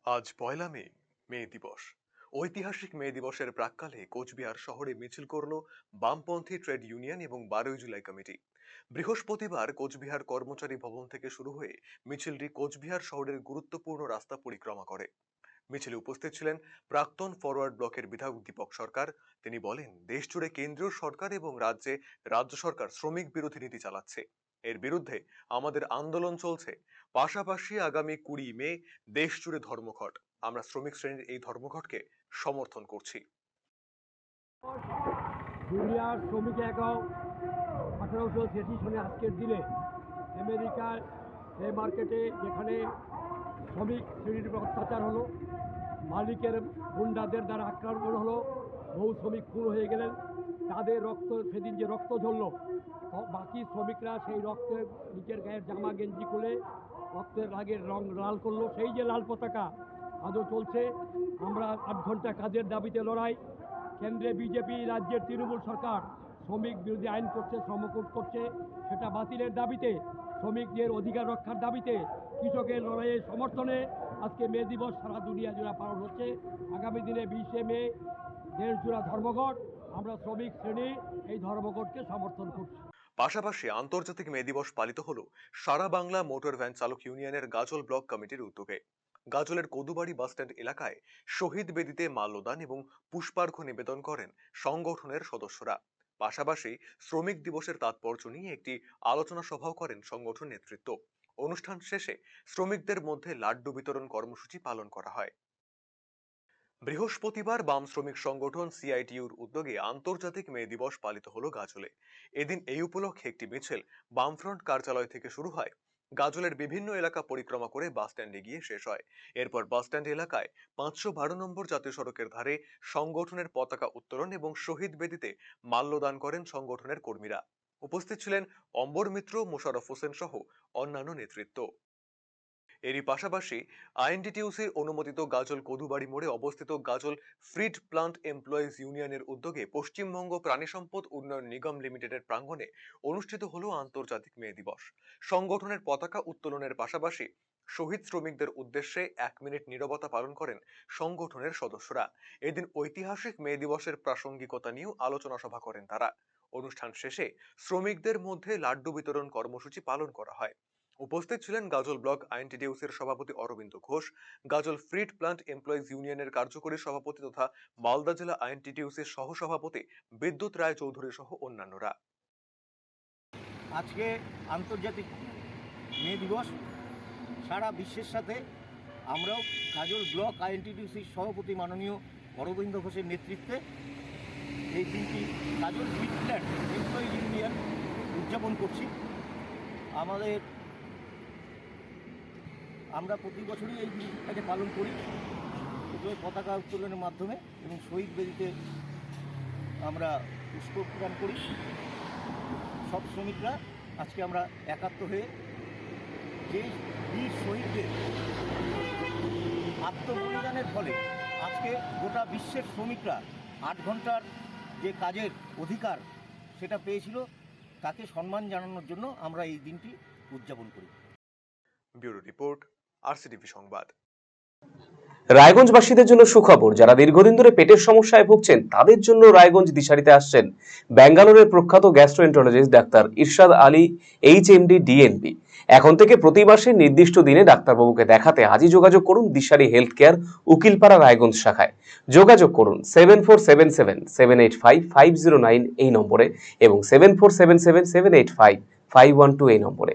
আজ পয়লা মে, মে দিবস। ঐতিহাসিক মে দিবসের প্রাক্কালে কোচবিহার শহরে মিছিল করল বামপন্থী ট্রেড ইউনিয়ন এবং 12 জুলাই কমিটি। বৃহস্পতিবার কোচবিহার কর্মচারী ভবন থেকে শুরু হয়ে মিছিলটি কোচবিহার শহরের গুরুত্বপূর্ণ রাস্তা পরিক্রমা করে। মিছিলে উপস্থিত ছিলেন প্রাক্তন ফরওয়ার্ড ব্লকের বিধায়ক দীপক সরকার। তিনি বলেন, দেশ জুড়ে কেন্দ্রীয় সরকার এবং রাজ্য সরকার শ্রমিক বিরোধী নীতি চালাচ্ছে। এর বিরুদ্ধে আমাদের আন্দোলন চলছে। পাশাপাশি আগামী 20 মে দেশ জুড়ে ধর্মঘট। আমরা শ্রমিক শ্রেণীর এই ধর্মঘটকে সমর্থন করছি। দুনিয়ার শ্রমিক একক 1883 সনে আজকের দিনে আমেরিকার এই মার্কেটে যেখানে শ্রমিক শ্রেণীর উপর অত্যাচার হলো, মালিকের গুন্ডাদের দ্বারা আক্রমণ হলো, বহু শ্রমিক খুন হয়ে গেলেন, তাদের রক্ত সেদিন যে রক্ত ঝরল, বাকি শ্রমিকরা সেই রক্তে নিজের গায়ের জামা গেঞ্জি খুলে রক্তের রাগের রং লাল করলো। সেই যে লাল পতাকা আজও চলছে। আমরা 8 ঘন্টা কাজের দাবিতে লড়াই। কেন্দ্রে বিজেপি, রাজ্যের তৃণমূল সরকার শ্রমিক বিরোধী আইন করছে, শ্রমকোড করছে, সেটা বাতিলের দাবিতে, শ্রমিকদের অধিকার রক্ষার দাবিতে, কৃষকের লড়াইয়ের সমর্থনে আজকে মে দিবস সারা দুনিয়া জুড়ে পালন হচ্ছে। আগামী দিনে 20 মে দেশ জুড়ে ধর্মঘট। আমরা শ্রমিক শ্রেণী এই ধর্মঘটকে সমর্থন করছি। পাশাপাশি আন্তর্জাতিক মে দিবস পালিত হলো সারা বাংলা মোটর ভ্যান চালক ইউনিয়নের গাজল ব্লক কমিটির উদ্যোগে। গাজলের কদুবাড়ি বাসস্ট্যান্ড এলাকায় শহীদ বেদিতে মাল্যদান এবং পুষ্পার্ঘ্য নিবেদন করেন সংগঠনের সদস্যরা। পাশাপাশি শ্রমিক দিবসের তাৎপর্য নিয়ে একটি আলোচনা সভাও করেন সংগঠন নেতৃত্ব। অনুষ্ঠান শেষে শ্রমিকদের মধ্যে লাড্ডু বিতরণ কর্মসূচি পালন করা হয়। বৃহস্পতিবার বাম শ্রমিক সংগঠন সিআইটিইউর উদ্যোগে আন্তর্জাতিক মে দিবস পালিত হলো গাজলে। এদিন এই উপলক্ষে একটি মিছিল বামফ্রন্ট কার্যালয় থেকে শুরু হয়। গাজলের বিভিন্ন এলাকা পরিক্রমা করে বাসস্ট্যান্ডে গিয়ে শেষ হয়। এরপর বাসস্ট্যান্ড এলাকায় 512 নম্বর জাতীয় সড়কের ধারে সংগঠনের পতাকা উত্তোলন এবং শহীদ বেদিতে মাল্যদান করেন সংগঠনের কর্মীরা। উপস্থিত ছিলেন অম্বর মিত্র, মোশাররফ হোসেন সহ অন্যান্য নেতৃত্ব। এরই পাশাপাশি আইএনটিটিইউসির অনুমোদিত গাজল কদুবাড়ি মোড়ে অবস্থিত গাজল ফ্রিড প্লান্ট এমপ্লয়িজ ইউনিয়নের উদ্যোগে পশ্চিমবঙ্গ প্রাণী সম্পদ উন্নয়ন নিগম লিমিটেডের প্রাঙ্গণে অনুষ্ঠিত হলো আন্তর্জাতিক মে দিবস। সংগঠনের পতাকা উত্তোলনের পাশাপাশি শহীদ শ্রমিকদের উদ্দেশ্যে 1 মিনিট নীরবতা পালন করেন সংগঠনের সদস্যরা। এদিন ঐতিহাসিক মে দিবসের প্রাসঙ্গিকতা নিয়েও আলোচনা সভা করেন তারা। অনুষ্ঠান শেষে শ্রমিকদের মধ্যে লাড্ডু বিতরণ কর্মসূচি পালন করা হয়। উপস্থিত ছিলেন গাজল ব্লক আইএনটিটিইউসির সভাপতি অরবিন্দ ঘোষ, গাজল ফ্রিড প্লান্ট এমপ্লয়িজ ইউনিয়নের কার্যকরী সভাপতি তথা মালদা জেলা আইএনটিটিইউসির সহসভাপতি বিদ্যুৎ রায় চৌধুরী সহ অন্যান্যরা। আজকে আন্তর্জাতিক মে দিবস। সারা বিশ্বের সাথে আমরাও গাজল ব্লক আইএনটিটিইউসির সভাপতি মাননীয় অরবিন্দ ঘোষের নেতৃত্বে এই দিনটি গাজল ফ্রিড প্লান্ট এমপ্লয়িজ ইউনিয়ন উদযাপন করছি। আমরা প্রতি বছরই এই দিনটাকে পালন করি পতাকা উত্তোলনের মাধ্যমে এবং শহীদ বেদিতে আমরা পুষ্প প্রদান করি। সব শ্রমিকরা আজকে আমরা একাত্ম হয়ে যে বীর শহীদদের আত্মবলিদানের ফলে আজকে গোটা বিশ্বের শ্রমিকরা 8 ঘন্টার যে কাজের অধিকার সেটা পেয়েছিল, তাকে সম্মান জানানোর জন্য আমরা এই দিনটি উদযাপন করি। ব্যুরো রিপোর্ট, আরসিটিভি সংবাদ। রায়গঞ্জবাসীদের জন্য সুখবর, যারা দীর্ঘদিন ধরে পেটের সমস্যায় ভুগছেন তাদের জন্য রায়গঞ্জ দিশারিতে আসছেন ব্যাঙ্গালোরের প্রখ্যাত গ্যাস্ট্রোএন্টারোলজিস্ট ডাক্তার ইরশাদ আলী, এইচএমডি, ডিএনবি। এখন থেকে প্রতি মাসে নির্দিষ্ট দিনে ডাক্তারবাবুকে দেখাতে আজই যোগাযোগ করুন দিশারি হেলথ কেয়ার, উকিলপাড়া, রায়গঞ্জ শাখায়। যোগাযোগ করুন 7477785509 এই নম্বরে এবং 7477785512 এই নম্বরে।